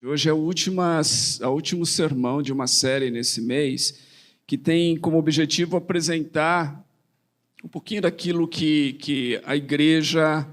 Hoje é o último sermão de uma série nesse mês que tem como objetivo apresentar um pouquinho daquilo que a igreja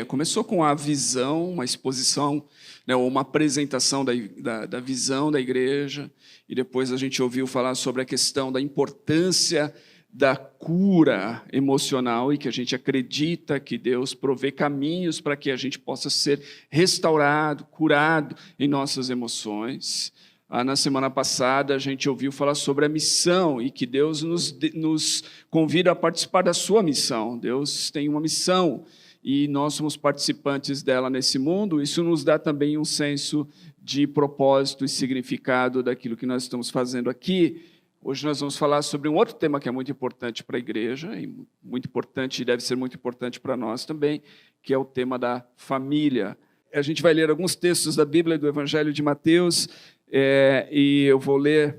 começou com a visão, uma exposição, né, ou uma apresentação da visão da igreja, e depois a gente ouviu falar sobre a questão da importância da cura emocional e que a gente acredita que Deus provê caminhos para que a gente possa ser restaurado, curado em nossas emoções. Na semana passada a gente ouviu falar sobre a missão e que Deus nos convida a participar da sua missão. Deus tem uma missão e nós somos participantes dela nesse mundo. Isso nos dá também um senso de propósito e significado daquilo que nós estamos fazendo aqui. Hoje nós vamos falar sobre um outro tema que é muito importante para a igreja, e muito importante, e deve ser muito importante para nós também, que é o tema da família. A gente vai ler alguns textos da Bíblia, do Evangelho de Mateus, e eu vou ler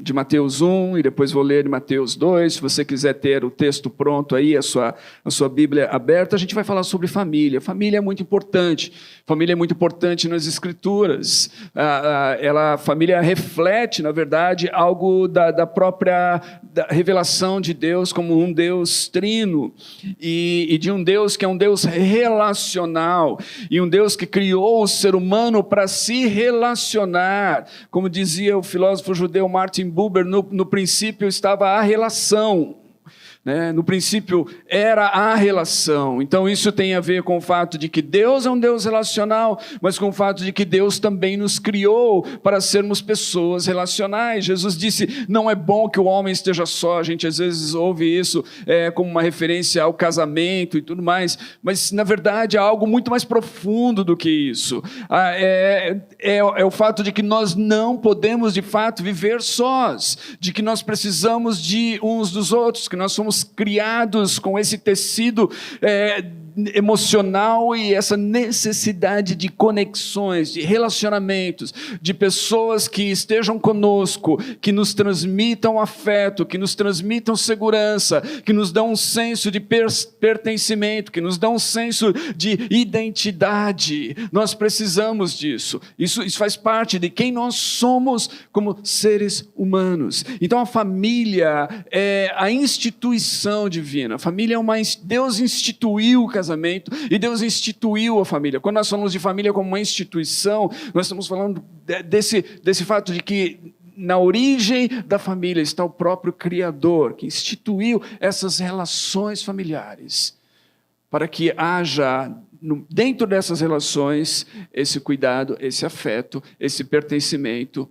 de Mateus 1, e depois vou ler de Mateus 2. Se você quiser ter o texto pronto aí, a sua Bíblia aberta, a gente vai falar sobre família. Família é muito importante. Família é muito importante nas Escrituras. A família reflete, na verdade, algo da própria revelação de Deus como um Deus trino, e de um Deus que é um Deus relacional, e um Deus que criou o ser humano para se relacionar. Como dizia o filósofo judeu Martin Buber, no princípio estava a relação. No princípio era a relação. Então isso tem a ver com o fato de que Deus é um Deus relacional, mas com o fato de que Deus também nos criou para sermos pessoas relacionais. Jesus disse, não é bom que o homem esteja só. A gente às vezes ouve isso como uma referência ao casamento e tudo mais, mas na verdade há algo muito mais profundo do que isso. É o fato de que nós não podemos de fato viver sós, de que nós precisamos de uns dos outros, que nós somos criados com esse tecido emocional e essa necessidade de conexões, de relacionamentos, de pessoas que estejam conosco, que nos transmitam afeto, que nos transmitam segurança, que nos dão um senso de pertencimento, que nos dão um senso de identidade. Nós precisamos disso. Isso faz parte de quem nós somos como seres humanos. Então a família é a instituição divina. A família Deus instituiu o casamento e Deus instituiu a família. Quando nós falamos de família como uma instituição, nós estamos falando desse fato de que na origem da família está o próprio Criador, que instituiu essas relações familiares, para que haja dentro dessas relações esse cuidado, esse afeto, esse pertencimento,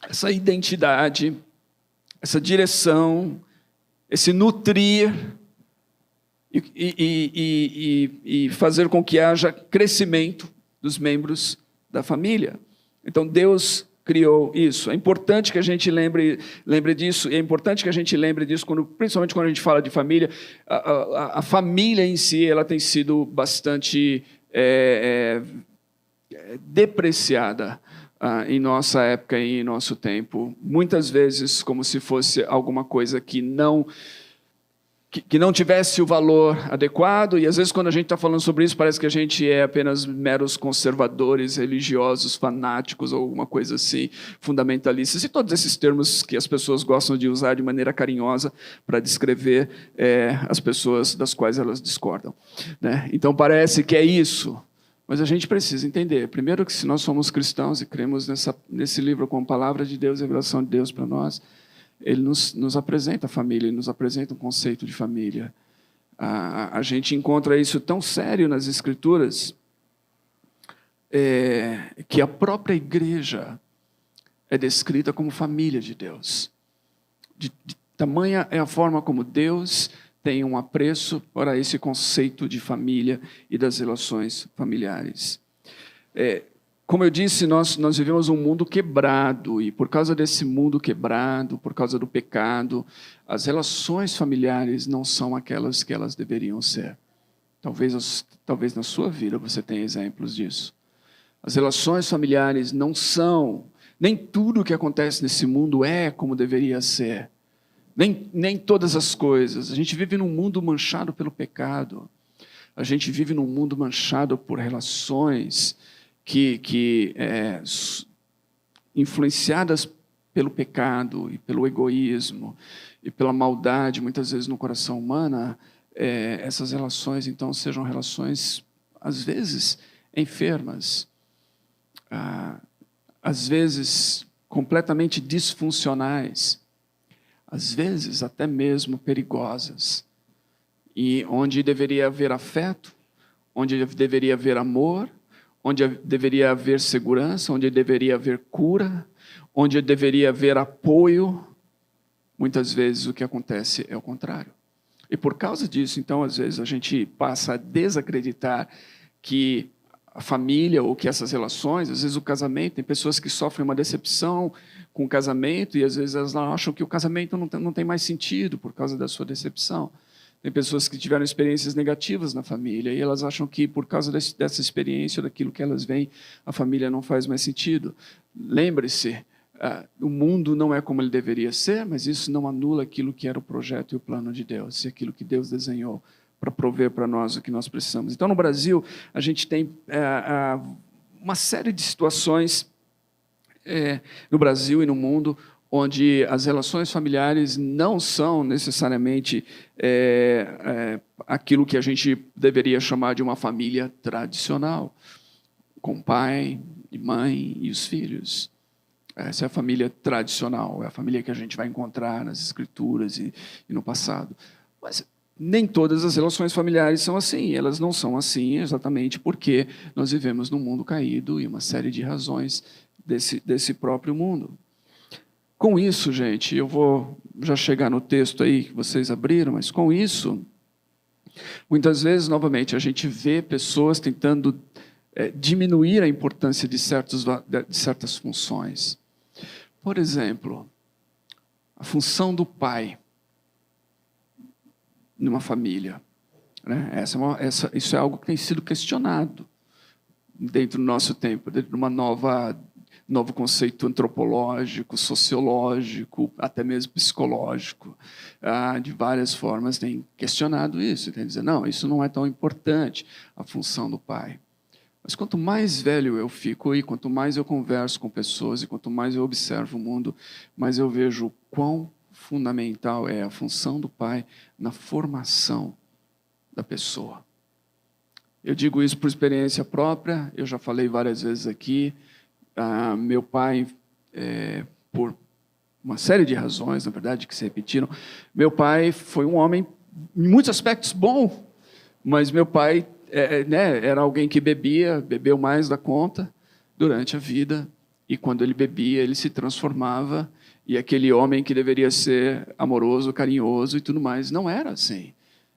essa identidade, essa direção, esse nutrir e fazer com que haja crescimento dos membros da família. Então Deus criou isso. É importante que a gente lembre disso, e é importante que a gente lembre disso, principalmente quando a gente fala de família. A família em si, ela tem sido bastante depreciada em nossa época e em nosso tempo. Muitas vezes como se fosse alguma coisa que não tivesse o valor adequado, e às vezes quando a gente está falando sobre isso, parece que a gente é apenas meros conservadores, religiosos, fanáticos, ou alguma coisa assim, fundamentalistas, e todos esses termos que as pessoas gostam de usar de maneira carinhosa para descrever as pessoas das quais elas discordam. Então parece que é isso, mas a gente precisa entender, primeiro, que se nós somos cristãos e cremos nesse livro como palavra de Deus, revelação de Deus para nós, ele nos apresenta a família, ele nos apresenta um conceito de família. A gente encontra isso tão sério nas Escrituras, que a própria igreja é descrita como família de Deus. Tamanha é a forma como Deus tem um apreço para esse conceito de família e das relações familiares. Como eu disse, nós vivemos um mundo quebrado, e por causa desse mundo quebrado, por causa do pecado, as relações familiares não são aquelas que elas deveriam ser. Talvez na sua vida você tenha exemplos disso. As relações familiares não são, nem tudo o que acontece nesse mundo é como deveria ser. Nem todas as coisas. A gente vive num mundo manchado pelo pecado. A gente vive num mundo manchado por relações influenciadas pelo pecado e pelo egoísmo e pela maldade, muitas vezes no coração humano, essas relações, então, sejam relações, às vezes, enfermas, às vezes completamente disfuncionais, às vezes até mesmo perigosas, e onde deveria haver afeto, onde deveria haver amor, onde deveria haver segurança, onde deveria haver cura, onde deveria haver apoio, muitas vezes o que acontece é o contrário. E por causa disso, então, às vezes a gente passa a desacreditar que a família ou que essas relações, às vezes o casamento, tem pessoas que sofrem uma decepção com o casamento e às vezes elas acham que o casamento não tem mais sentido por causa da sua decepção. Tem pessoas que tiveram experiências negativas na família e elas acham que por causa dessa experiência, daquilo que elas veem, a família não faz mais sentido. Lembre-se, o mundo não é como ele deveria ser, mas isso não anula aquilo que era o projeto e o plano de Deus, e aquilo que Deus desenhou para prover para nós o que nós precisamos. Então, no Brasil, a gente tem uma série de situações no Brasil e no mundo onde as relações familiares não são necessariamente aquilo que a gente deveria chamar de uma família tradicional, com pai e mãe e os filhos. Essa é a família tradicional, é a família que a gente vai encontrar nas Escrituras e no passado. Mas nem todas as relações familiares são assim, elas não são assim exatamente porque nós vivemos num mundo caído e uma série de razões desse próprio mundo. Com isso, gente, eu vou já chegar no texto aí que vocês abriram, mas com isso, muitas vezes, novamente, a gente vê pessoas tentando diminuir a importância de certas funções. Por exemplo, a função do pai numa família. Né? Isso é algo que tem sido questionado dentro do nosso tempo, dentro de uma novo conceito antropológico, sociológico, até mesmo psicológico, de várias formas tem questionado isso, tem dizer, não, isso não é tão importante, a função do pai. Mas quanto mais velho eu fico e quanto mais eu converso com pessoas e quanto mais eu observo o mundo, mais eu vejo o quão fundamental é a função do pai na formação da pessoa. Eu digo isso por experiência própria, eu já falei várias vezes aqui, meu pai, por uma série de razões, na verdade, que se repetiram, meu pai foi um homem, em muitos aspectos, bom, mas meu pai era alguém que bebeu mais da conta durante a vida, e quando ele bebia, ele se transformava, e aquele homem que deveria ser amoroso, carinhoso e tudo mais, não era assim.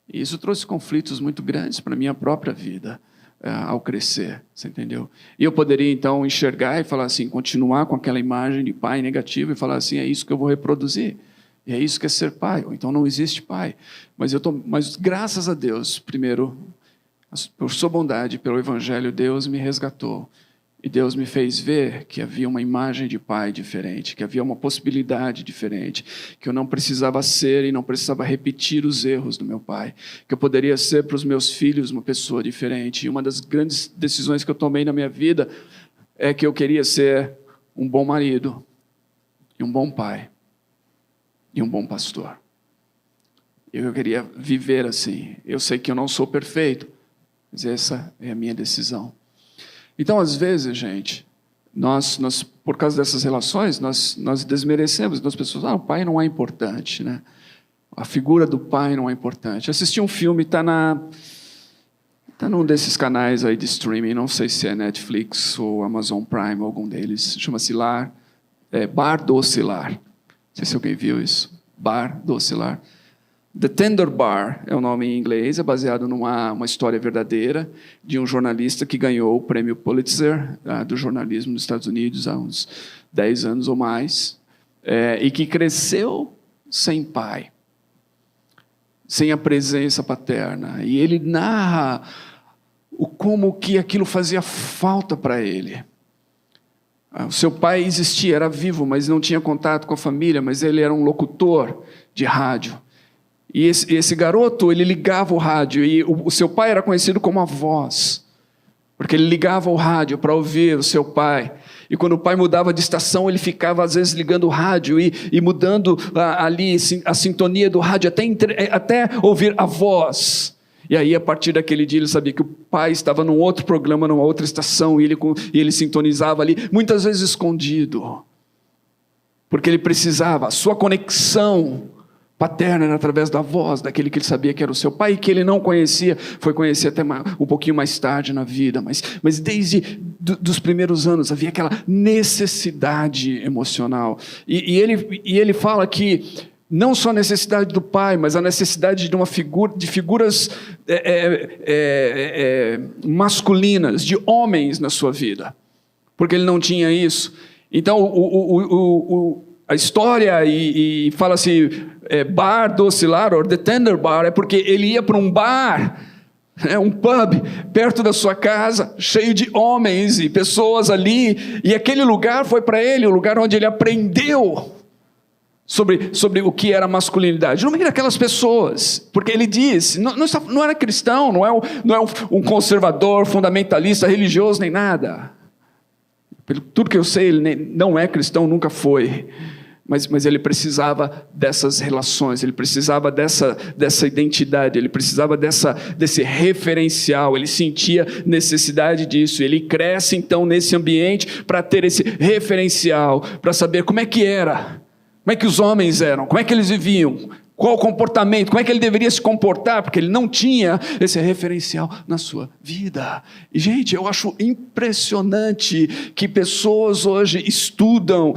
E isso trouxe conflitos muito grandes para a minha própria vida, ao crescer, você entendeu? E eu poderia, então, enxergar e falar assim, continuar com aquela imagem de pai negativo e falar assim, é isso que eu vou reproduzir. E é isso que é ser pai, ou então não existe pai. Mas graças a Deus, primeiro, por sua bondade, pelo Evangelho, Deus me resgatou. E Deus me fez ver que havia uma imagem de pai diferente, que havia uma possibilidade diferente, que eu não precisava ser e não precisava repetir os erros do meu pai, que eu poderia ser para os meus filhos uma pessoa diferente. E uma das grandes decisões que eu tomei na minha vida é que eu queria ser um bom marido, e um bom pai, e um bom pastor. Eu queria viver assim. Eu sei que eu não sou perfeito, mas essa é a minha decisão. Então, às vezes, gente, nós por causa dessas relações, nós desmerecemos. Então, as pessoas, o pai não é importante, né? A figura do pai não é importante. Assisti um filme, está num desses canais aí de streaming, não sei se é Netflix ou Amazon Prime, algum deles, chama-se Bar do Lar. Não sei se alguém viu isso. Bar do Lar. The Tender Bar é o nome em inglês, é baseado numa história verdadeira de um jornalista que ganhou o prêmio Pulitzer do jornalismo nos Estados Unidos há uns 10 anos ou mais, e que cresceu sem pai, sem a presença paterna. E ele narra como que aquilo fazia falta para ele. O seu pai existia, era vivo, mas não tinha contato com a família, mas ele era um locutor de rádio. E esse garoto, ele ligava o rádio, e o seu pai era conhecido como a voz. Porque ele ligava o rádio para ouvir o seu pai. E quando o pai mudava de estação, ele ficava às vezes ligando o rádio e mudando ali a sintonia do rádio até ouvir a voz. E aí, a partir daquele dia, ele sabia que o pai estava num outro programa, numa outra estação, e ele sintonizava ali, muitas vezes escondido. Porque ele precisava, a sua conexão paterna era através da voz daquele que ele sabia que era o seu pai, e que ele não conhecia, foi conhecer até um pouquinho mais tarde na vida, mas desde dos primeiros anos havia aquela necessidade emocional. E ele fala que não só a necessidade do pai, mas a necessidade de figuras masculinas, de homens na sua vida, porque ele não tinha isso. Então, a história e fala-se bar docilar, or the tender bar, é porque ele ia para um bar, um pub, perto da sua casa, cheio de homens e pessoas ali, e aquele lugar foi para ele o lugar onde ele aprendeu sobre o que era masculinidade, no meio daquelas pessoas, porque ele diz, não era cristão, não é um conservador, fundamentalista, religioso, nem nada. Pelo tudo que eu sei, ele não é cristão, nunca foi. Mas ele precisava dessas relações, ele precisava dessa identidade, ele precisava desse referencial, ele sentia necessidade disso. Ele cresce então nesse ambiente para ter esse referencial, para saber como é que era, como é que os homens eram, como é que eles viviam, qual o comportamento, como é que ele deveria se comportar, porque ele não tinha esse referencial na sua vida. E, gente, eu acho impressionante que pessoas hoje estudam,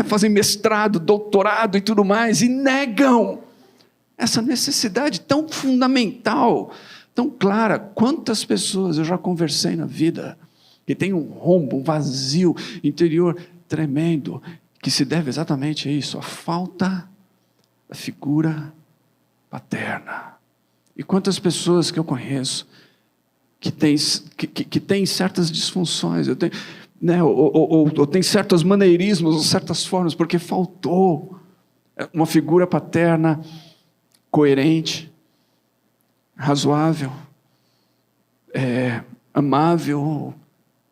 fazem mestrado, doutorado e tudo mais, e negam essa necessidade tão fundamental, tão clara. Quantas pessoas eu já conversei na vida que tem um rombo, um vazio interior tremendo, que se deve exatamente a isso, a falta da figura paterna. E quantas pessoas que eu conheço que têm certas disfunções, ou tem certos maneirismos, ou certas formas, porque faltou uma figura paterna coerente, razoável, amável,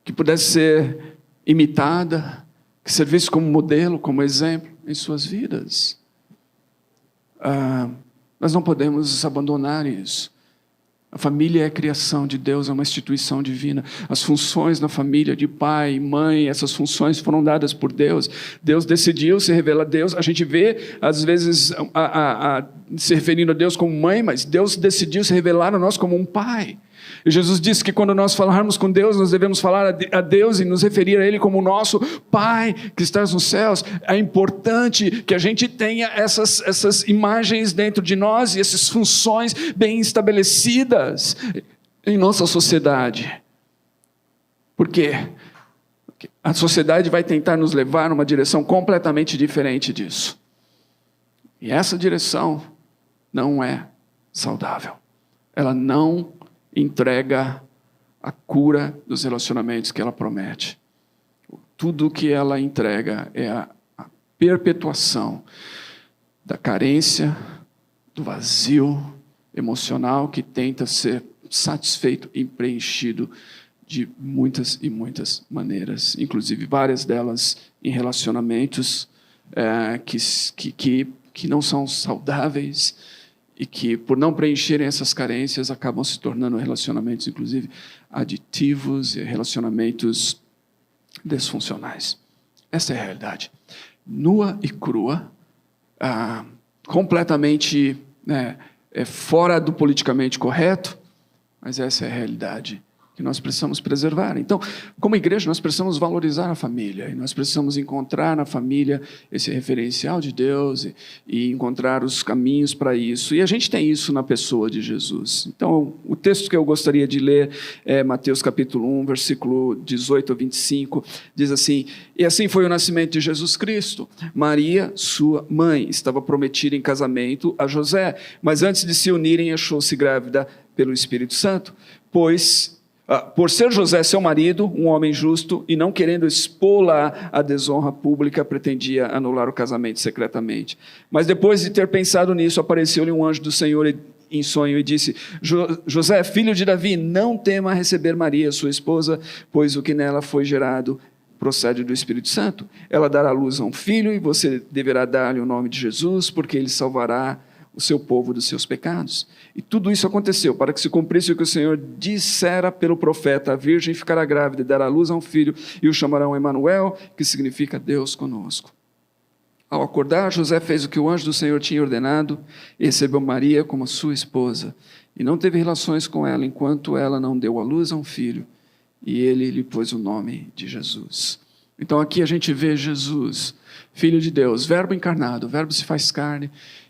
que pudesse ser imitada, que servisse como modelo, como exemplo em suas vidas. Nós não podemos abandonar isso. A família é a criação de Deus, é uma instituição divina. As funções na família de pai e mãe, essas funções foram dadas por Deus. Deus decidiu se revelar a Deus. A gente vê, às vezes, se referindo a Deus como mãe, mas Deus decidiu se revelar a nós como um pai. E Jesus disse que quando nós falarmos com Deus, nós devemos falar a Deus e nos referir a Ele como o nosso Pai que estás nos céus. É importante que a gente tenha essas imagens dentro de nós e essas funções bem estabelecidas em nossa sociedade. Por quê? Porque a sociedade vai tentar nos levar numa direção completamente diferente disso. E essa direção não é saudável. Ela não entrega a cura dos relacionamentos que ela promete. Tudo que ela entrega é a perpetuação da carência, do vazio emocional que tenta ser satisfeito e preenchido de muitas e muitas maneiras, inclusive várias delas em relacionamentos que não são saudáveis, e que, por não preencherem essas carências, acabam se tornando relacionamentos, inclusive, aditivos e relacionamentos disfuncionais. Essa é a realidade. Nua e crua, completamente fora do politicamente correto, mas essa é a realidade que nós precisamos preservar. Então, como igreja, nós precisamos valorizar a família, e nós precisamos encontrar na família esse referencial de Deus e encontrar os caminhos para isso. E a gente tem isso na pessoa de Jesus. Então, o texto que eu gostaria de ler é Mateus capítulo 1, versículo 18 a 25, diz assim: E assim foi o nascimento de Jesus Cristo. Maria, sua mãe, estava prometida em casamento a José, mas antes de se unirem, achou-se grávida pelo Espírito Santo, por ser José seu marido, um homem justo, e não querendo expô-la à desonra pública, pretendia anular o casamento secretamente. Mas depois de ter pensado nisso, apareceu-lhe um anjo do Senhor em sonho e disse: José, filho de Davi, não tema receber Maria, sua esposa, pois o que nela foi gerado procede do Espírito Santo. Ela dará à luz a um filho e você deverá dar-lhe o nome de Jesus, porque ele salvará o seu povo dos seus pecados. E tudo isso aconteceu para que se cumprisse o que o Senhor dissera pelo profeta: a virgem ficará grávida e dará à luz a um filho e o chamarão Emanuel, que significa Deus conosco. Ao acordar, José fez o que o anjo do Senhor tinha ordenado e recebeu Maria como sua esposa, e não teve relações com ela enquanto ela não deu à luz a um filho, e ele lhe pôs o nome de Jesus. Então aqui a gente vê Jesus, Filho de Deus, Verbo encarnado, o Verbo se faz carne,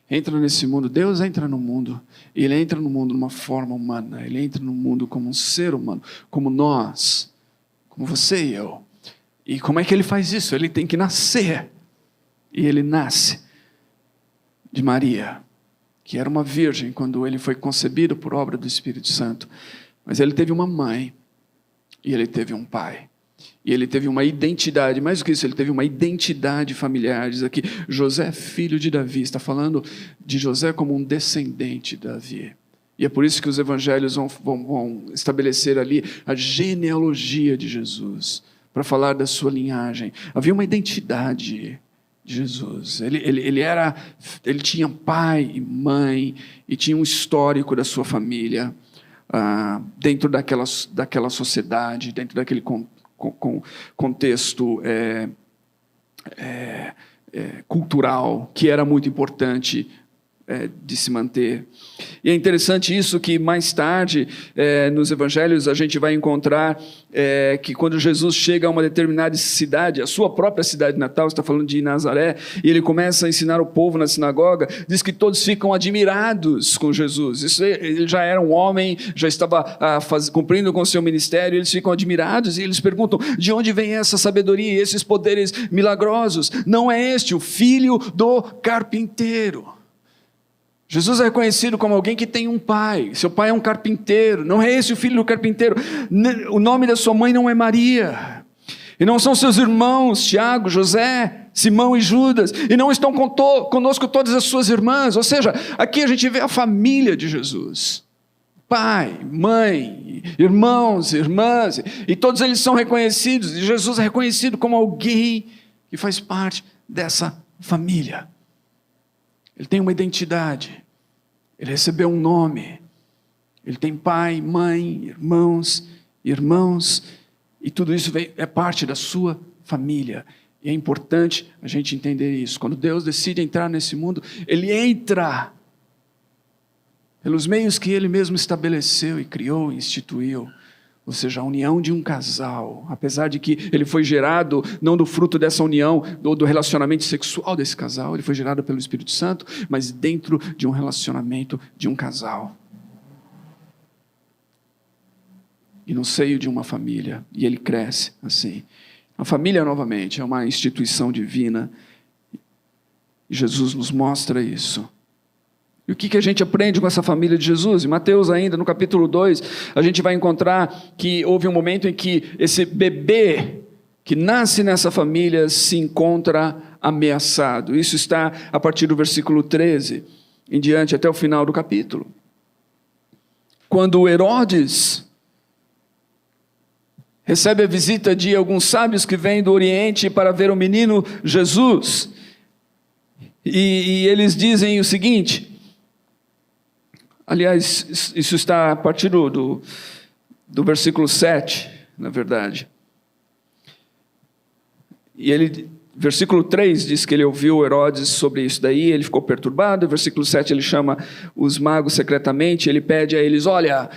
entra nesse mundo. Deus entra no mundo, e Ele entra no mundo numa forma humana, Ele entra no mundo como um ser humano, como nós, como você e eu. E como é que Ele faz isso? Ele tem que nascer, e Ele nasce de Maria, que era uma virgem quando Ele foi concebido por obra do Espírito Santo, mas Ele teve uma mãe, e Ele teve um pai. E ele teve uma identidade, mais do que isso, ele teve uma identidade familiar. Diz aqui, José, filho de Davi. Está falando de José como um descendente de Davi. E é por isso que os evangelhos vão estabelecer ali a genealogia de Jesus, para falar da sua linhagem. Havia uma identidade de Jesus. Ele tinha pai e mãe, e tinha um histórico da sua família, dentro daquela sociedade, dentro daquele contexto cultural, que era muito importante de se manter. E é interessante isso, que mais tarde, nos evangelhos, a gente vai encontrar que quando Jesus chega a uma determinada cidade, a sua própria cidade natal, está falando de Nazaré, e ele começa a ensinar o povo na sinagoga, diz que todos ficam admirados com Jesus. Ele já era um homem, já estava cumprindo com o seu ministério, eles ficam admirados, e eles perguntam: de onde vem essa sabedoria e esses poderes milagrosos? Não é este o filho do carpinteiro? Jesus é reconhecido como alguém que tem um pai. Seu pai é um carpinteiro. Não é esse o filho do carpinteiro. O nome da sua mãe não é Maria. E não são seus irmãos, Tiago, José, Simão e Judas. E não estão conosco todas as suas irmãs. Ou seja, aqui a gente vê a família de Jesus. Pai, mãe, irmãos, irmãs. E todos eles são reconhecidos. E Jesus é reconhecido como alguém que faz parte dessa família. Ele tem uma identidade, ele recebeu um nome, ele tem pai, mãe, irmãos, e tudo isso é parte da sua família. E é importante a gente entender isso. Quando Deus decide entrar nesse mundo, Ele entra pelos meios que Ele mesmo estabeleceu e criou, e instituiu. Ou seja, a união de um casal, apesar de que ele foi gerado não do fruto dessa união, do relacionamento sexual desse casal, ele foi gerado pelo Espírito Santo, mas dentro de um relacionamento de um casal. E no seio de uma família, e ele cresce assim. A família, novamente, é uma instituição divina, e Jesus nos mostra isso. E o que a gente aprende com essa família de Jesus? Em Mateus ainda, no capítulo 2, a gente vai encontrar que houve um momento em que esse bebê que nasce nessa família se encontra ameaçado. Isso está a partir do versículo 13 em diante, até o final do capítulo. Quando Herodes recebe a visita de alguns sábios que vêm do Oriente para ver o menino Jesus, e eles dizem o seguinte... Aliás, isso está a partir do versículo 7, na verdade. E versículo 3 diz que ele ouviu Herodes sobre isso daí, ele ficou perturbado. Versículo 7 ele chama os magos secretamente, ele pede a eles: olha,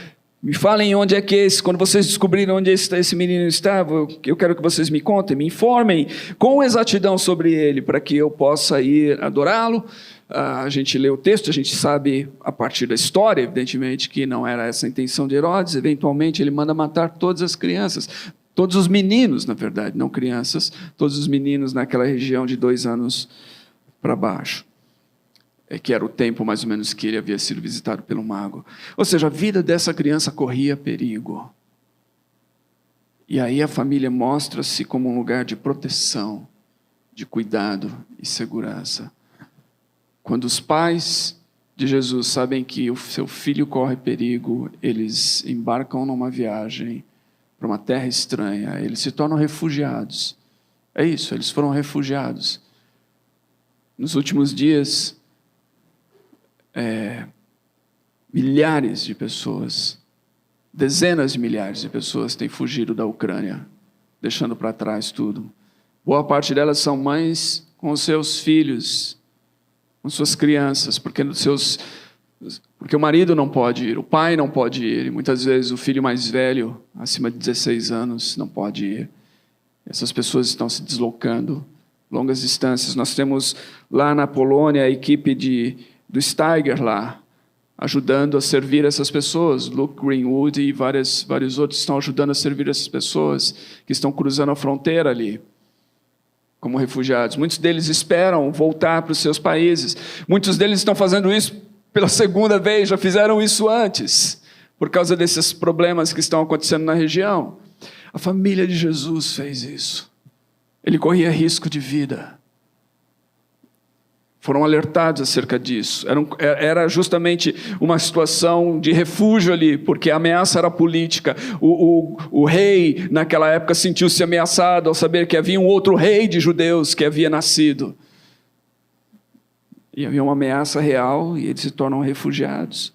me falem onde é que quando vocês descobrirem onde esse menino estava, eu quero que vocês me contem, me informem com exatidão sobre ele, para que eu possa ir adorá-lo. A gente lê o texto, a gente sabe a partir da história, evidentemente, que não era essa a intenção de Herodes. Eventualmente ele manda matar todas as crianças, todos os meninos, na verdade, não crianças, todos os meninos naquela região de 2 anos para baixo, que era o tempo mais ou menos que ele havia sido visitado pelo mago. Ou seja, a vida dessa criança corria perigo. E aí a família mostra-se como um lugar de proteção, de cuidado e segurança. Quando os pais de Jesus sabem que o seu filho corre perigo, eles embarcam numa viagem para uma terra estranha, eles se tornam refugiados. É isso, eles foram refugiados. Nos últimos dias, milhares de pessoas, dezenas de milhares de pessoas têm fugido da Ucrânia, deixando para trás tudo. Boa parte delas são mães com os seus filhos, com suas crianças, porque o marido não pode ir, o pai não pode ir, e muitas vezes o filho mais velho, acima de 16 anos, não pode ir. Essas pessoas estão se deslocando longas distâncias. Nós temos lá na Polônia a equipe do Steiger lá, ajudando a servir essas pessoas. Luke Greenwood e vários outros estão ajudando a servir essas pessoas que estão cruzando a fronteira ali, como refugiados. Muitos deles esperam voltar para os seus países. Muitos deles estão fazendo isso pela segunda vez, já fizeram isso antes, por causa desses problemas que estão acontecendo na região. A família de Jesus fez isso. Ele corria risco de vida. Foram alertados acerca disso. Era justamente uma situação de refúgio ali, porque a ameaça era política. O rei, naquela época, sentiu-se ameaçado ao saber que havia um outro rei de judeus que havia nascido. E havia uma ameaça real, e eles se tornam refugiados.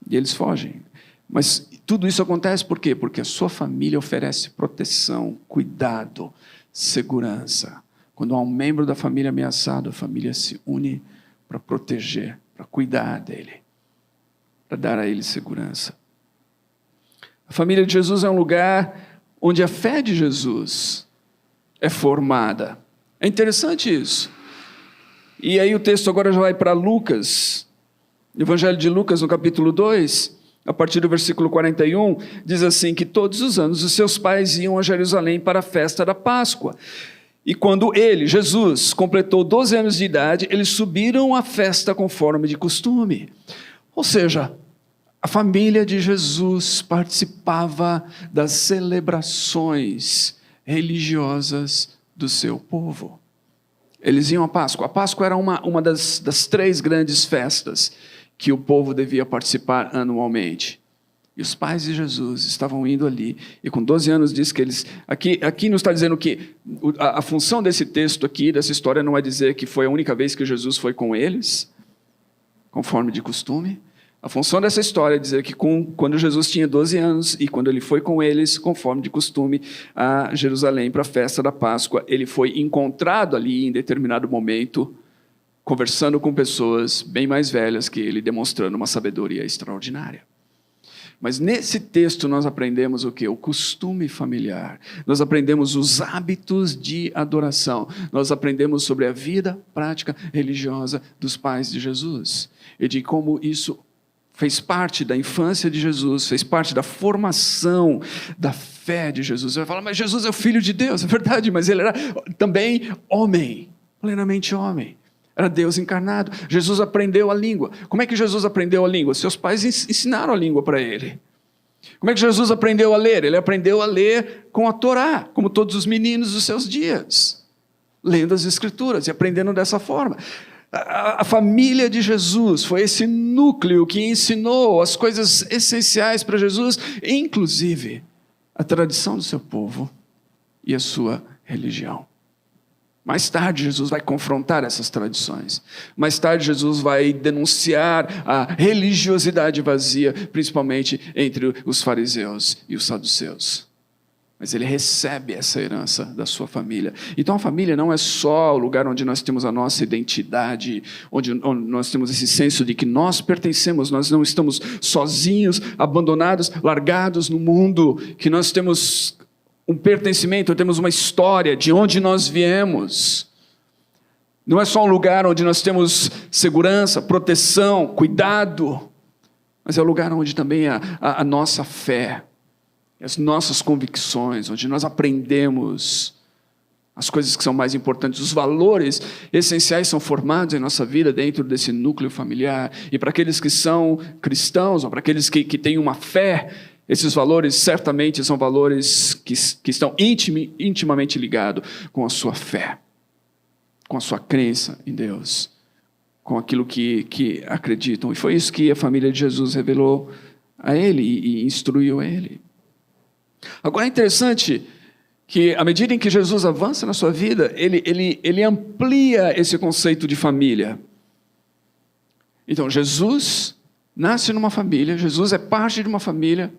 E eles fogem. Mas tudo isso acontece por quê? Porque a sua família oferece proteção, cuidado, segurança. Quando há um membro da família ameaçado, a família se une para proteger, para cuidar dele, para dar a ele segurança. A família de Jesus é um lugar onde a fé de Jesus é formada. É interessante isso. E aí o texto agora já vai para Lucas, no Evangelho de Lucas, no capítulo 2, a partir do versículo 41, diz assim, que todos os anos os seus pais iam a Jerusalém para a festa da Páscoa. E quando ele, Jesus, completou 12 anos de idade, eles subiram à festa conforme de costume. Ou seja, a família de Jesus participava das celebrações religiosas do seu povo. Eles iam à Páscoa. A Páscoa era uma das 3 grandes festas que o povo devia participar anualmente. E os pais de Jesus estavam indo ali, e com 12 anos diz que eles... Aqui não está dizendo que... A função desse texto aqui, dessa história, não é dizer que foi a única vez que Jesus foi com eles, conforme de costume. A função dessa história é dizer que quando Jesus tinha 12 anos, e quando ele foi com eles, conforme de costume, a Jerusalém para a festa da Páscoa, ele foi encontrado ali em determinado momento, conversando com pessoas bem mais velhas que ele, demonstrando uma sabedoria extraordinária. Mas nesse texto nós aprendemos o quê? O costume familiar. Nós aprendemos os hábitos de adoração. Nós aprendemos sobre a vida prática religiosa dos pais de Jesus. E de como isso fez parte da infância de Jesus, fez parte da formação da fé de Jesus. Você vai falar, mas Jesus é o Filho de Deus. É verdade, mas ele era também homem, plenamente homem. Era Deus encarnado. Jesus aprendeu a língua. Como é que Jesus aprendeu a língua? Seus pais ensinaram a língua para ele. Como é que Jesus aprendeu a ler? Ele aprendeu a ler com a Torá, como todos os meninos dos seus dias, lendo as Escrituras e aprendendo dessa forma. A família de Jesus foi esse núcleo que ensinou as coisas essenciais para Jesus, inclusive a tradição do seu povo e a sua religião. Mais tarde, Jesus vai confrontar essas tradições. Mais tarde, Jesus vai denunciar a religiosidade vazia, principalmente entre os fariseus e os saduceus. Mas ele recebe essa herança da sua família. Então, a família não é só o lugar onde nós temos a nossa identidade, onde nós temos esse senso de que nós pertencemos, nós não estamos sozinhos, abandonados, largados no mundo, que nós temos um pertencimento, temos uma história de onde nós viemos. Não é só um lugar onde nós temos segurança, proteção, cuidado, mas é o lugar onde também a nossa fé, as nossas convicções, onde nós aprendemos as coisas que são mais importantes, os valores essenciais são formados em nossa vida dentro desse núcleo familiar. E para aqueles que são cristãos, ou para aqueles que têm uma fé, esses valores certamente são valores que estão intimamente ligados com a sua fé, com a sua crença em Deus, com aquilo que acreditam. E foi isso que a família de Jesus revelou a ele e instruiu ele. Agora é interessante que, à medida em que Jesus avança na sua vida, ele amplia esse conceito de família. Então, Jesus nasce numa família, Jesus é parte de uma família.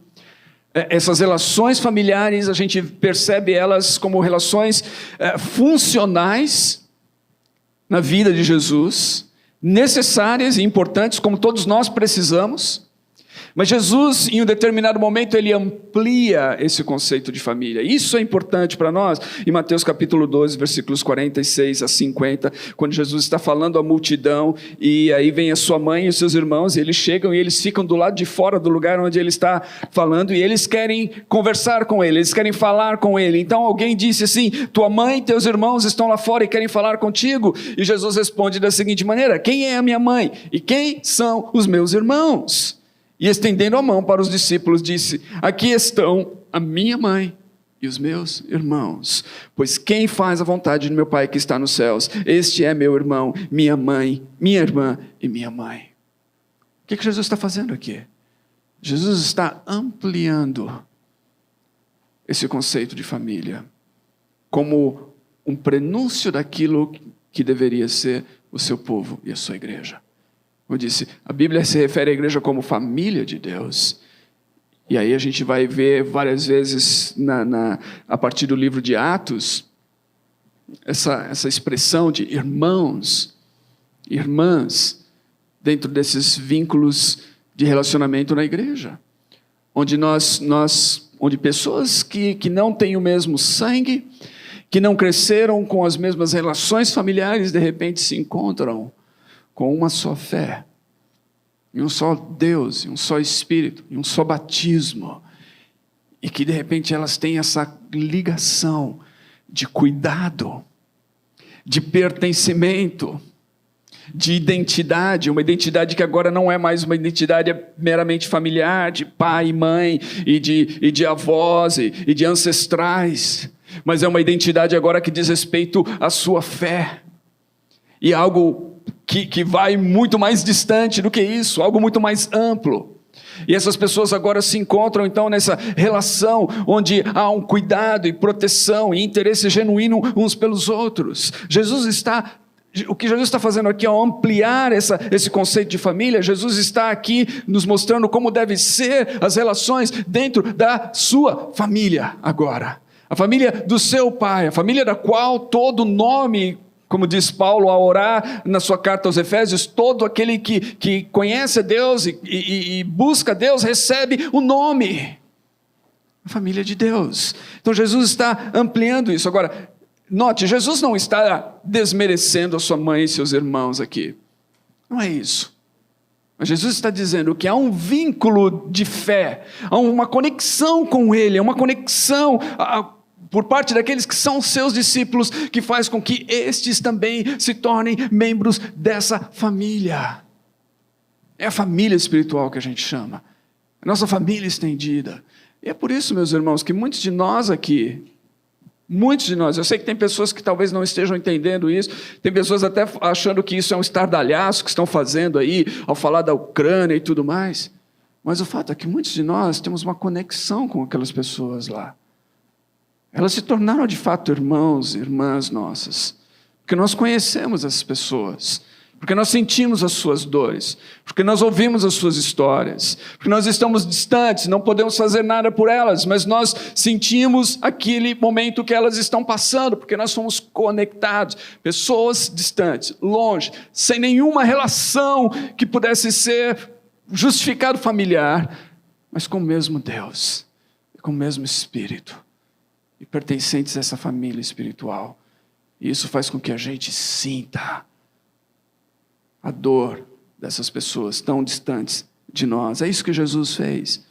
Essas relações familiares, a gente percebe elas como relações funcionais na vida de Jesus, necessárias e importantes, como todos nós precisamos. Mas Jesus, em um determinado momento, ele amplia esse conceito de família. Isso é importante para nós. Em Mateus capítulo 12, versículos 46 a 50, quando Jesus está falando à multidão, e aí vem a sua mãe e os seus irmãos, e eles chegam e eles ficam do lado de fora do lugar onde ele está falando, e eles querem conversar com ele, eles querem falar com ele. Então alguém disse assim: tua mãe e teus irmãos estão lá fora e querem falar contigo. E Jesus responde da seguinte maneira: quem é a minha mãe? E quem são os meus irmãos? E estendendo a mão para os discípulos, disse: aqui estão a minha mãe e os meus irmãos. Pois quem faz a vontade do meu Pai que está nos céus, este é meu irmão, minha mãe, minha irmã e minha mãe. O que Jesus está fazendo aqui? Jesus está ampliando esse conceito de família como um prenúncio daquilo que deveria ser o seu povo e a sua igreja. Como eu disse, a Bíblia se refere à igreja como família de Deus. E aí a gente vai ver várias vezes, a partir do livro de Atos, essa expressão de irmãos, irmãs, dentro desses vínculos de relacionamento na igreja. Onde onde pessoas que não têm o mesmo sangue, que não cresceram com as mesmas relações familiares, de repente se encontram com uma só fé, em um só Deus, em um só Espírito, em um só batismo, e que de repente elas têm essa ligação de cuidado, de pertencimento, de identidade, uma identidade que agora não é mais uma identidade meramente familiar, de pai e mãe, e de avós, e de ancestrais, mas é uma identidade agora que diz respeito à sua fé, e algo que vai muito mais distante do que isso, algo muito mais amplo. E essas pessoas agora se encontram então nessa relação onde há um cuidado e proteção e interesse genuíno uns pelos outros. O que Jesus está fazendo aqui ao ampliar esse conceito de família, Jesus está aqui nos mostrando como devem ser as relações dentro da sua família agora. A família do seu pai, a família da qual todo nome, como diz Paulo ao orar na sua carta aos Efésios, todo aquele que conhece a Deus e busca a Deus, recebe o nome. A família de Deus. Então Jesus está ampliando isso. Agora, note, Jesus não está desmerecendo a sua mãe e seus irmãos aqui. Não é isso. Mas Jesus está dizendo que há um vínculo de fé, há uma conexão com Ele, há uma conexão por parte daqueles que são seus discípulos, que faz com que estes também se tornem membros dessa família. É a família espiritual que a gente chama, a nossa família estendida. E é por isso, meus irmãos, que muitos de nós aqui, eu sei que tem pessoas que talvez não estejam entendendo isso, tem pessoas até achando que isso é um estardalhaço que estão fazendo aí, ao falar da Ucrânia e tudo mais, mas o fato é que muitos de nós temos uma conexão com aquelas pessoas lá. Elas se tornaram de fato irmãos e irmãs nossas, porque nós conhecemos essas pessoas, porque nós sentimos as suas dores, porque nós ouvimos as suas histórias, porque nós estamos distantes, não podemos fazer nada por elas, mas nós sentimos aquele momento que elas estão passando, porque nós somos conectados, pessoas distantes, longe, sem nenhuma relação que pudesse ser justificado familiar, mas com o mesmo Deus, com o mesmo Espírito, e pertencentes a essa família espiritual. E isso faz com que a gente sinta a dor dessas pessoas tão distantes de nós. É isso que Jesus fez.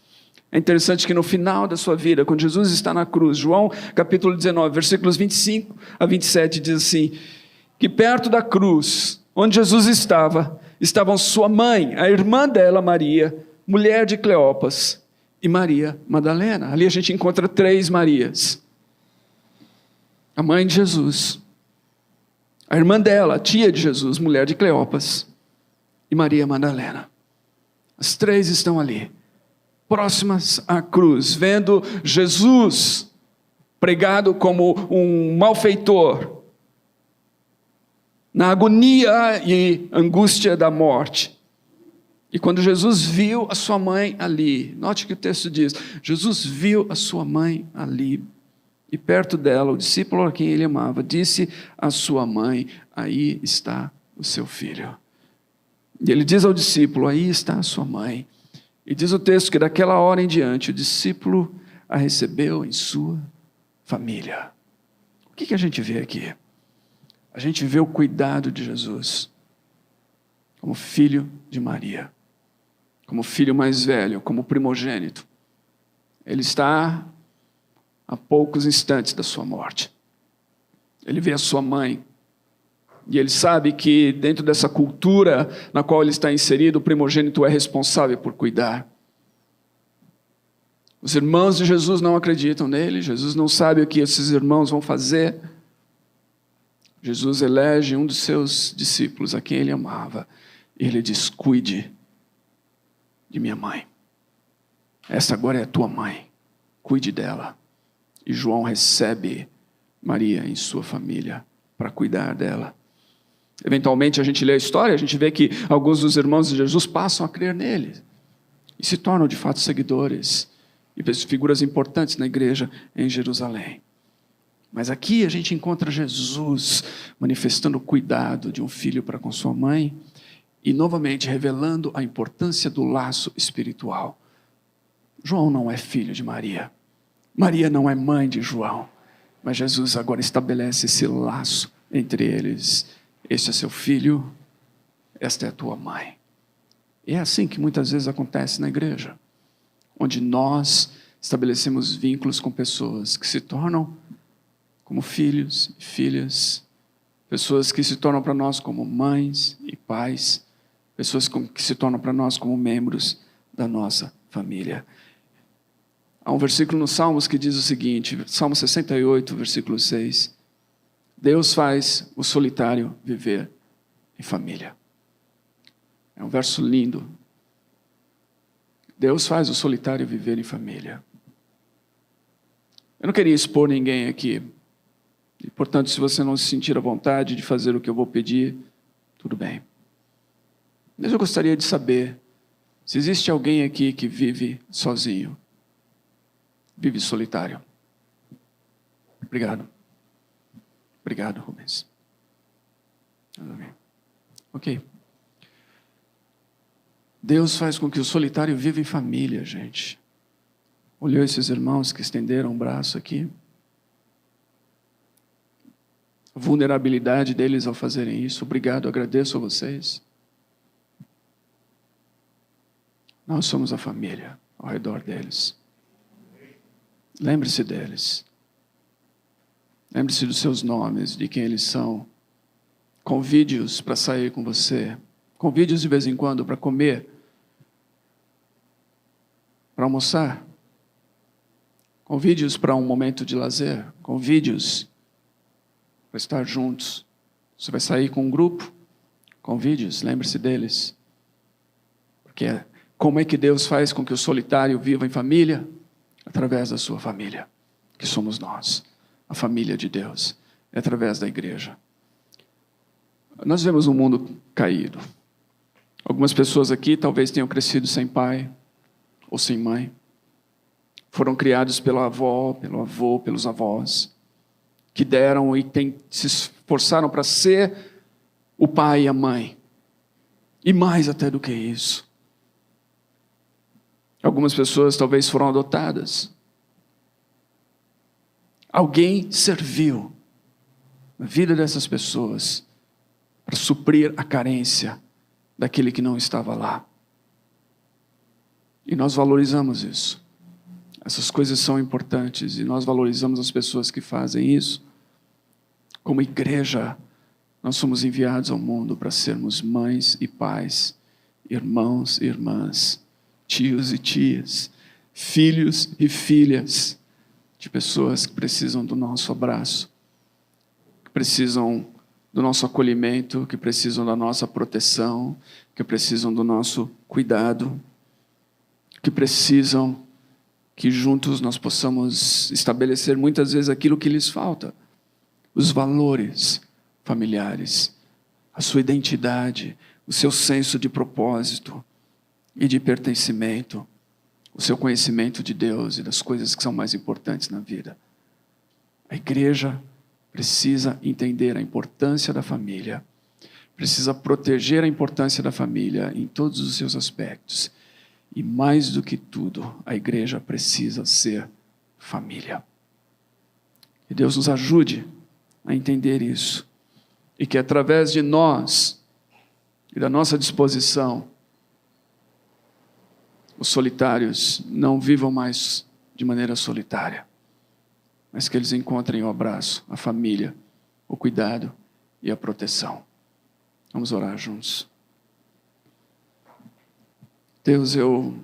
É interessante que no final da sua vida, quando Jesus está na cruz, João capítulo 19, versículos 25 a 27, diz assim, que perto da cruz, onde Jesus estavam sua mãe, a irmã dela, Maria, mulher de Cleopas, e Maria Madalena. Ali a gente encontra 3 Marias. A mãe de Jesus, a irmã dela, a tia de Jesus, mulher de Cleopas, e Maria Madalena. As três estão ali, próximas à cruz, vendo Jesus pregado como um malfeitor, na agonia e angústia da morte. E quando Jesus viu a sua mãe ali, note que o texto diz, Jesus viu a sua mãe ali, e perto dela, o discípulo a quem ele amava, disse à sua mãe, aí está o seu filho. E ele diz ao discípulo, aí está a sua mãe. E diz o texto que daquela hora em diante, o discípulo a recebeu em sua família. O que a gente vê aqui? A gente vê o cuidado de Jesus, como filho de Maria, como filho mais velho, como primogênito. Ele está a poucos instantes da sua morte. Ele vê a sua mãe, e ele sabe que dentro dessa cultura na qual ele está inserido, o primogênito é responsável por cuidar. Os irmãos de Jesus não acreditam nele, Jesus não sabe o que esses irmãos vão fazer. Jesus elege um dos seus discípulos, a quem ele amava, e ele diz, cuide de minha mãe. Essa agora é a tua mãe, cuide dela. E João recebe Maria em sua família para cuidar dela. Eventualmente a gente lê a história, a gente vê que alguns dos irmãos de Jesus passam a crer nele e se tornam de fato seguidores e figuras importantes na igreja em Jerusalém. Mas aqui a gente encontra Jesus manifestando o cuidado de um filho para com sua mãe e novamente revelando a importância do laço espiritual. João não é filho de Maria, Maria não é mãe de João, mas Jesus agora estabelece esse laço entre eles. Este é seu filho, esta é a tua mãe. E é assim que muitas vezes acontece na igreja, onde nós estabelecemos vínculos com pessoas que se tornam como filhos e filhas, pessoas que se tornam para nós como mães e pais, pessoas que se tornam para nós como membros da nossa família. Há um versículo nos Salmos que diz o seguinte, Salmo 68, versículo 6, Deus faz o solitário viver em família. É um verso lindo. Deus faz o solitário viver em família. Eu não queria expor ninguém aqui. E, portanto, se você não se sentir à vontade de fazer o que eu vou pedir, tudo bem. Mas eu gostaria de saber se existe alguém aqui que vive sozinho, vive solitário. Obrigado. Obrigado, Rubens. Ok. Deus faz com que o solitário viva em família, gente. Olhou esses irmãos que estenderam o braço aqui? A vulnerabilidade deles ao fazerem isso. Obrigado, agradeço a vocês. Nós somos a família ao redor deles. Lembre-se deles. Lembre-se dos seus nomes, de quem eles são. Convide-os para sair com você. Convide-os de vez em quando para comer, para almoçar. Convide-os para um momento de lazer. Convide-os para estar juntos. Você vai sair com um grupo? Convide-os, lembre-se deles. Porque como é que Deus faz com que o solitário viva em família? Através da sua família, que somos nós. A família de Deus, é através da igreja. Nós vemos um mundo caído. Algumas pessoas aqui talvez tenham crescido sem pai ou sem mãe. Foram criados pela avó, pelo avô, pelos avós, que deram e se esforçaram para ser o pai e a mãe. E mais até do que isso. Algumas pessoas talvez foram adotadas. Alguém serviu na vida dessas pessoas para suprir a carência daquele que não estava lá. E nós valorizamos isso. Essas coisas são importantes e nós valorizamos as pessoas que fazem isso. Como igreja, nós somos enviados ao mundo para sermos mães e pais, irmãos e irmãs, tios e tias, filhos e filhas, de pessoas que precisam do nosso abraço, que precisam do nosso acolhimento, que precisam da nossa proteção, que precisam do nosso cuidado, que precisam que juntos nós possamos estabelecer muitas vezes aquilo que lhes falta, os valores familiares, a sua identidade, o seu senso de propósito e de pertencimento, o seu conhecimento de Deus e das coisas que são mais importantes na vida. A igreja precisa entender a importância da família, precisa proteger a importância da família em todos os seus aspectos. E mais do que tudo, a igreja precisa ser família. Que Deus nos ajude a entender isso. E que através de nós e da nossa disposição, os solitários não vivam mais de maneira solitária, mas que eles encontrem o abraço, a família, o cuidado e a proteção. Vamos orar juntos. Deus, eu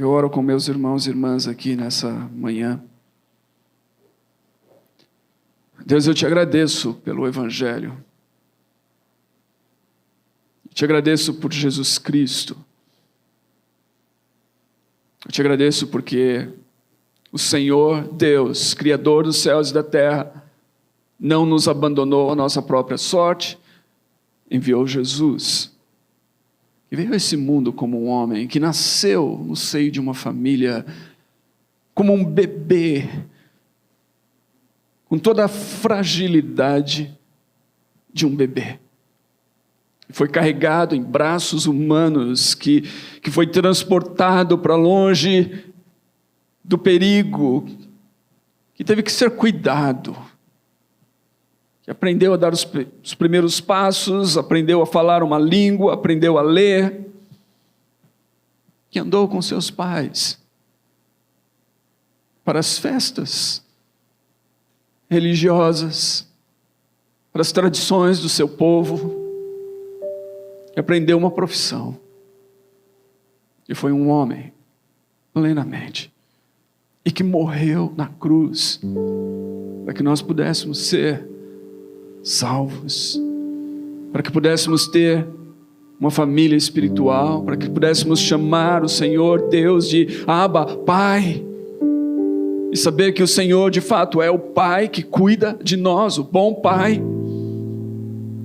oro com meus irmãos e irmãs aqui nessa manhã. Deus, eu te agradeço pelo Evangelho. Te agradeço por Jesus Cristo. Eu te agradeço porque o Senhor Deus, Criador dos céus e da terra, não nos abandonou à nossa própria sorte, enviou Jesus, que veio a esse mundo como um homem, que nasceu no seio de uma família, como um bebê, com toda a fragilidade de um bebê. Foi carregado em braços humanos, que foi transportado para longe do perigo, que teve que ser cuidado, que aprendeu a dar os primeiros passos, aprendeu a falar uma língua, aprendeu a ler, que andou com seus pais para as festas religiosas, para as tradições do seu povo, e aprendeu uma profissão, e foi um homem, plenamente, e que morreu na cruz, para que nós pudéssemos ser salvos, para que pudéssemos ter uma família espiritual, para que pudéssemos chamar o Senhor Deus de Abba, Pai, e saber que o Senhor de fato é o Pai que cuida de nós, o bom Pai,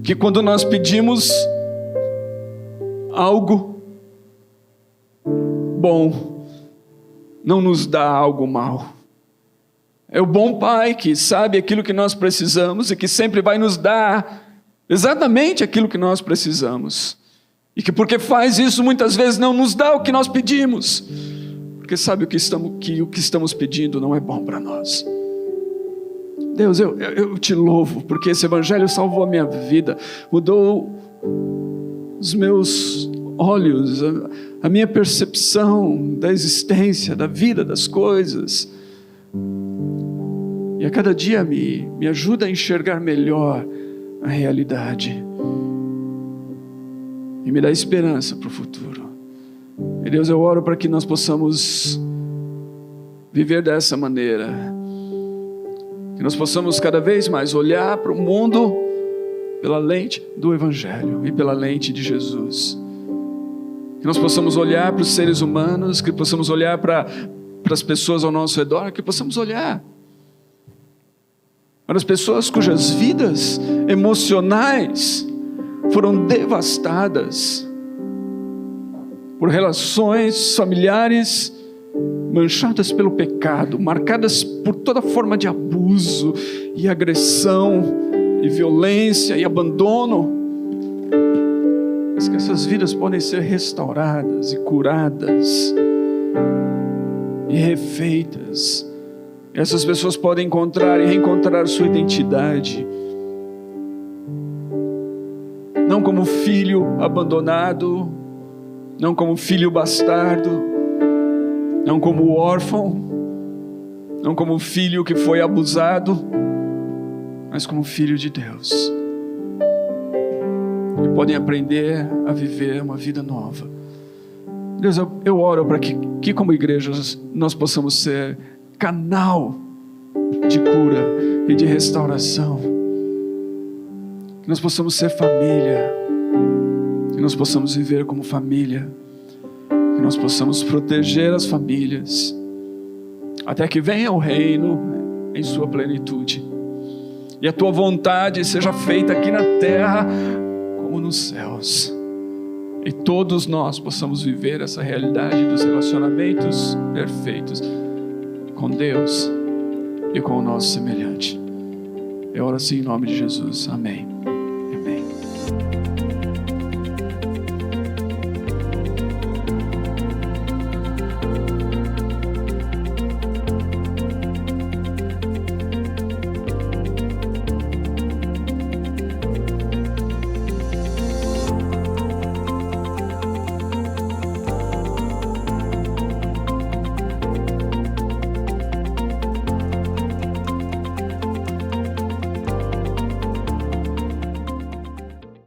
que quando nós pedimos algo bom, não nos dá algo mal. É o bom Pai que sabe aquilo que nós precisamos e que sempre vai nos dar exatamente aquilo que nós precisamos. E que porque faz isso muitas vezes não nos dá o que nós pedimos, porque sabe que o que estamos pedindo não é bom para nós. Deus, eu te louvo, porque esse Evangelho salvou a minha vida, mudou os meus olhos, a minha percepção da existência, da vida, das coisas. E a cada dia me ajuda a enxergar melhor a realidade. E me dá esperança para o futuro. E Deus, eu oro para que nós possamos viver dessa maneira. Que nós possamos cada vez mais olhar para o mundo pela lente do Evangelho e pela lente de Jesus. Que nós possamos olhar para os seres humanos, que possamos olhar para as pessoas ao nosso redor, que possamos olhar para as pessoas cujas vidas emocionais foram devastadas por relações familiares manchadas pelo pecado, marcadas por toda forma de abuso e agressão e violência e abandono, mas que essas vidas podem ser restauradas e curadas e refeitas. Essas pessoas podem encontrar e reencontrar sua identidade, não como filho abandonado, não como filho bastardo, não como órfão, não como filho que foi abusado, mas como filho de Deus. E podem aprender a viver uma vida nova. Deus, eu oro para que como igreja nós possamos ser canal de cura e de restauração. nós possamos ser família, que nós possamos viver como família, que nós possamos proteger as famílias, até que venha o reino em sua plenitude, e a tua vontade seja feita aqui na terra como nos céus, e todos nós possamos viver essa realidade dos relacionamentos perfeitos com Deus e com o nosso semelhante. Eu oro assim em nome de Jesus, amém.